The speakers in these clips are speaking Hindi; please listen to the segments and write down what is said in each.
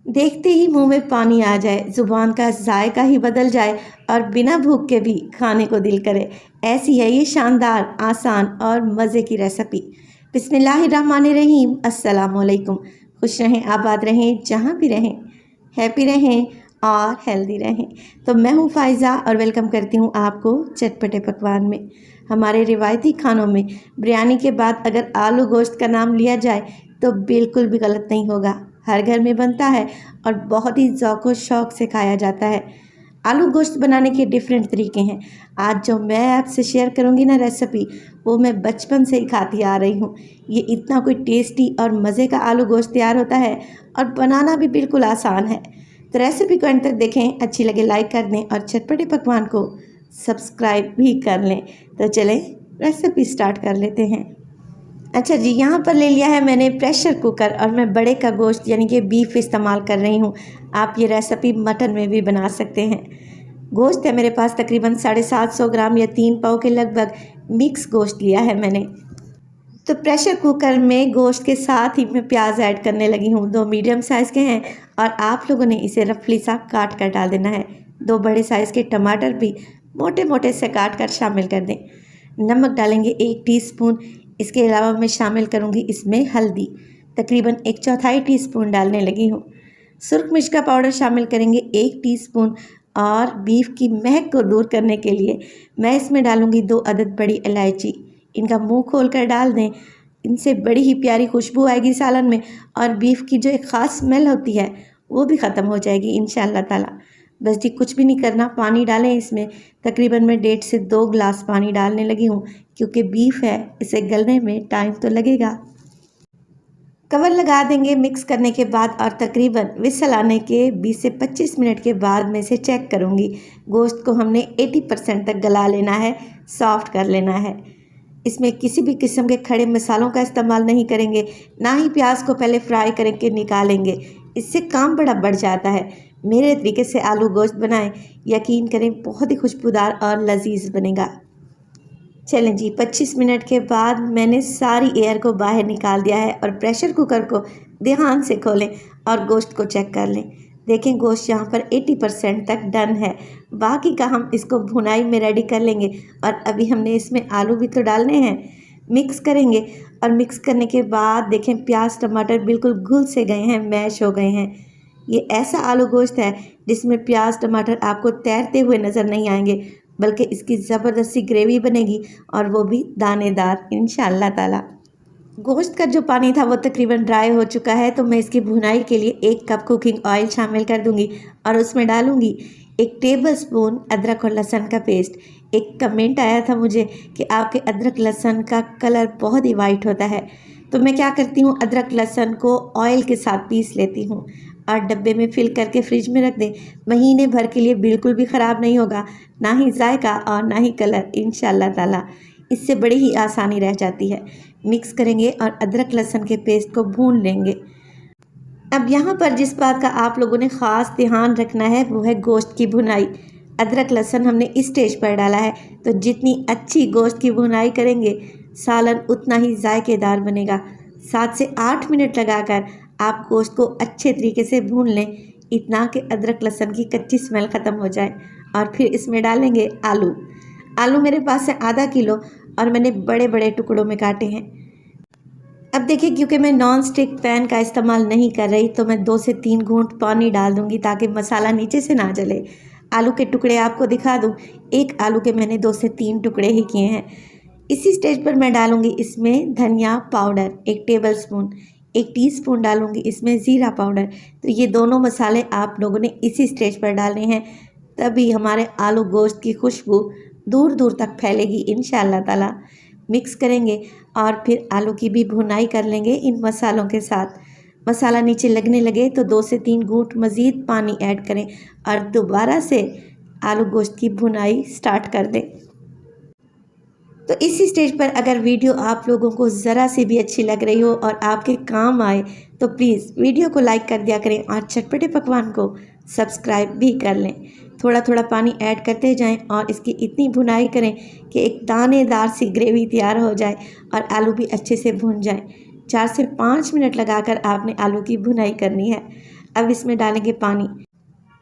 देखते ही मुंह में पानी आ जाए, ज़ुबान का जायका ही बदल जाए और बिना भूख के भी खाने को दिल करे। ऐसी है ये शानदार, आसान और मज़े की रेसिपी। बिस्मिल्लाहिर्रहमानिर्रहीम। अस्सलाम वालेकुम। खुश रहें, आबाद रहें, जहाँ भी रहें, हैप्पी रहें और हेल्दी रहें। तो मैं हूँ फ़ाइज़ा और वेलकम करती हूँ आपको चटपटे पकवान में। हमारे रिवायती खानों में बिरयानी के बाद अगर आलू गोश्त का नाम लिया जाए तो बिल्कुल भी गलत नहीं होगा। हर घर में बनता है और बहुत ही ज़ौक़ व शौक़ से खाया जाता है। आलू गोश्त बनाने के डिफरेंट तरीके हैं। आज जो मैं आपसे शेयर करूंगी ना रेसिपी, वो मैं बचपन से ही खाती आ रही हूँ। ये इतना कोई टेस्टी और मज़े का आलू गोश्त तैयार होता है और बनाना भी बिल्कुल आसान है। तो रेसिपी को अंत तक देखें, अच्छी लगे लाइक कर दें और चटपटे पकवान को सब्सक्राइब भी कर लें। तो चलें रेसिपी स्टार्ट कर लेते हैं। अच्छा जी, यहाँ पर ले लिया है मैंने प्रेशर कुकर और मैं बड़े का गोश्त यानी कि बीफ इस्तेमाल कर रही हूँ। आप ये रेसिपी मटन में भी बना सकते हैं। गोश्त है मेरे पास तकरीबन 750 ग्राम या 3 पाव के लगभग मिक्स गोश्त लिया है मैंने। तो प्रेशर कुकर में गोश्त के साथ ही मैं प्याज ऐड करने लगी हूँ। 2 मीडियम साइज़ के हैं और आप लोगों ने इसे रफली सा काट कर डाल देना है। 2 बड़े साइज़ के टमाटर भी मोटे मोटे से काट कर शामिल कर दें। नमक डालेंगे 1 टीस्पून। इसके अलावा मैं शामिल करूंगी इसमें हल्दी, तकरीबन 1/4 टीस्पून डालने लगी हूँ। सुर्ख मिर्च का पाउडर शामिल करेंगे 1 टीस्पून और बीफ की महक को दूर करने के लिए मैं इसमें डालूंगी 2 अदद बड़ी इलायची। इनका मुंह खोल कर डाल दें, इनसे बड़ी ही प्यारी खुशबू आएगी सालन में और बीफ की जो एक ख़ास स्मेल होती है वो भी ख़त्म हो जाएगी इंशाअल्लाह ताला। बस जी कुछ भी नहीं करना, पानी डालें इसमें। तकरीबन मैं 1.5 से 2 गिलास पानी डालने लगी हूँ क्योंकि बीफ है, इसे गलने में टाइम तो लगेगा। कवर लगा देंगे मिक्स करने के बाद और तकरीबन विसल आने के 20 से 25 मिनट के बाद मैं इसे चेक करूँगी। गोश्त को हमने 80% तक गला लेना है, सॉफ्ट कर लेना है। इसमें किसी भी किस्म के खड़े मसालों का इस्तेमाल नहीं करेंगे, ना ही प्याज को पहले फ्राई करके निकालेंगे, इससे काम बड़ा बढ़ जाता है। मेरे तरीके से आलू गोश्त बनाएं, यकीन करें बहुत ही खुशबूदार और लजीज बनेगा। चलें जी, 25 मिनट के बाद मैंने सारी एयर को बाहर निकाल दिया है और प्रेशर कुकर को ध्यान से खोलें और गोश्त को चेक कर लें। देखें गोश्त यहाँ पर 80% तक डन है। बाकी का हम इसको भुनाई में रेडी कर लेंगे और अभी हमने इसमें आलू भी तो डालने हैं। मिक्स करेंगे और मिक्स करने के बाद देखें प्याज टमाटर बिल्कुल घुल से गए हैं, मैश हो गए हैं। ये ऐसा आलू गोश्त है जिसमें प्याज टमाटर आपको तैरते हुए नज़र नहीं आएंगे, बल्कि इसकी ज़बरदस्ती ग्रेवी बनेगी और वो भी दानेदार इंशाअल्लाह ताला। गोश्त का जो पानी था वो तकरीबन ड्राई हो चुका है, तो मैं इसकी भुनाई के लिए 1 कप कुकिंग ऑयल शामिल कर दूंगी और उसमें डालूंगी 1 टेबलस्पून अदरक और लहसुन का पेस्ट। एक कमेंट आया था मुझे कि आपके अदरक लहसुन का कलर बहुत ही वाइट होता है, तो मैं क्या करती हूँ अदरक लहसुन को ऑयल के साथ पीस लेती हूँ और डब्बे में फिल करके फ्रिज में रख दें। महीने भर के लिए बिल्कुल भी ख़राब नहीं होगा, ना ही जायका और ना ही कलर इंशाअल्लाह ताला। इससे बड़ी ही आसानी रह जाती है। मिक्स करेंगे और अदरक लहसुन के पेस्ट को भून लेंगे। अब यहाँ पर जिस बात का आप लोगों ने ख़ास ध्यान रखना है वो है गोश्त की भुनाई। अदरक लहसुन हमने इस स्टेज पर डाला है, तो जितनी अच्छी गोश्त की भुनाई करेंगे सालन उतना ही जायकेदार बनेगा। 7 से 8 मिनट लगाकर आप गोश्त को अच्छे तरीके से भून लें, इतना कि अदरक लहसुन की कच्ची स्मेल ख़त्म हो जाए। और फिर इसमें डालेंगे आलू। आलू मेरे पास है आधा किलो और मैंने बड़े बड़े टुकड़ों में काटे हैं। अब देखिए क्योंकि मैं नॉन स्टिक पैन का इस्तेमाल नहीं कर रही, तो मैं 2 से 3 घूंट पानी डाल दूंगी ताकि मसाला नीचे से ना जले। आलू के टुकड़े आपको दिखा दूं, एक आलू के मैंने 2 से 3 टुकड़े ही किए हैं। इसी स्टेज पर मैं डालूंगी इसमें धनिया पाउडर 1 टेबलस्पून, 1 टीस्पून डालूंगी इसमें ज़ीरा पाउडर। तो ये दोनों मसाले आप लोगों ने इसी स्टेज पर डालने हैं, तभी हमारे आलू गोश्त की खुशबू दूर दूर तक फैलेगी इंशाअल्लाह ताला। मिक्स करेंगे और फिर आलू की भी भुनाई कर लेंगे इन मसालों के साथ। मसाला नीचे लगने लगे तो 2 से 3 घूंट मज़ीद पानी ऐड करें और दोबारा से आलू गोश्त की भुनाई स्टार्ट कर दें। तो इसी स्टेज पर अगर वीडियो आप लोगों को ज़रा सी भी अच्छी लग रही हो और आपके काम आए तो प्लीज़ वीडियो को लाइक कर दिया करें और चटपटे पकवान को सब्सक्राइब भी कर लें। थोड़ा थोड़ा पानी ऐड करते जाएं और इसकी इतनी भुनाई करें कि एक दानेदार सी ग्रेवी तैयार हो जाए और आलू भी अच्छे से भुन जाएं। 4 से 5 मिनट लगाकर आपने आलू की भुनाई करनी है। अब इसमें डालेंगे पानी।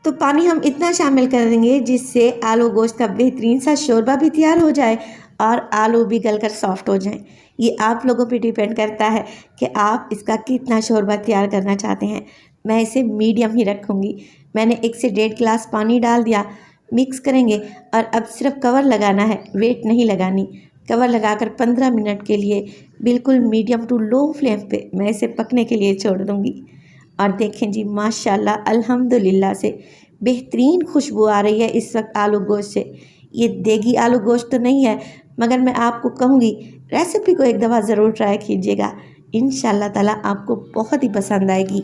तो पानी हम इतना शामिल कर देंगे जिससे आलू गोश्त का बेहतरीन सा शोरबा भी तैयार हो जाए और आलू भी गलकर सॉफ्ट हो जाएं। ये आप लोगों पे डिपेंड करता है कि आप इसका कितना शोरबा तैयार करना चाहते हैं। मैं इसे मीडियम ही रखूँगी। मैंने 1 से 1.5 गिलास पानी डाल दिया। मिक्स करेंगे और अब सिर्फ कवर लगाना है, वेट नहीं लगानी। कवर लगाकर 15 मिनट के लिए बिल्कुल मीडियम टू लो फ्लेम पे मैं इसे पकने के लिए छोड़ दूँगी। और देखें जी, माशाल्लाह अल्हम्दुलिल्लाह से बेहतरीन खुशबू आ रही है इस वक्त आलू गोश्त से। ये देगी आलू गोश्त तो नहीं है, मगर मैं आपको कहूँगी रेसिपी को एक दफ़ा ज़रूर ट्राई कीजिएगा। इंशाल्लाह ताला आपको बहुत ही पसंद आएगी।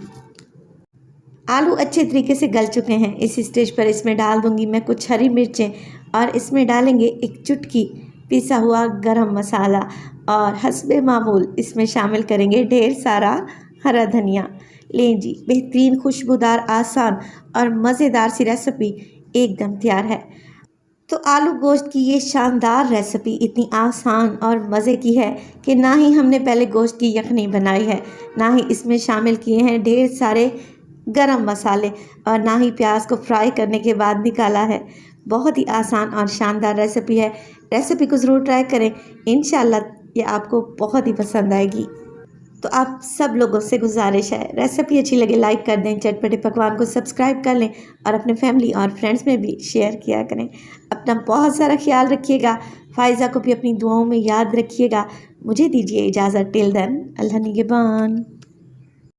आलू अच्छे तरीके से गल चुके हैं। इस स्टेज पर इसमें डाल दूँगी मैं कुछ हरी मिर्चें और इसमें डालेंगे एक चुटकी पिसा हुआ गरम मसाला और हस्बे मामूल इसमें शामिल करेंगे ढेर सारा हरा धनिया। लें जी, बेहतरीन खुशबूदार, आसान और मज़ेदार सी रेसिपी एकदम तैयार है। तो आलू गोश्त की ये शानदार रेसिपी इतनी आसान और मज़े की है कि ना ही हमने पहले गोश्त की यखनी बनाई है, ना ही इसमें शामिल किए हैं ढेर सारे गरम मसाले और ना ही प्याज को फ्राई करने के बाद निकाला है। बहुत ही आसान और शानदार रेसिपी है। रेसिपी को ज़रूर ट्राई करें, इंशाल्लाह ये आपको बहुत ही पसंद आएगी। तो आप सब लोगों से गुजारिश है, रेसिपी अच्छी लगे लाइक कर दें, चटपटे पकवान को सब्सक्राइब कर लें और अपने फैमिली और फ्रेंड्स में भी शेयर किया करें। अपना बहुत सारा ख्याल रखिएगा। फ़ायज़ा को भी अपनी दुआओं में याद रखिएगा। मुझे दीजिए इजाज़त। टिल देन, अल्लाह निगहबान।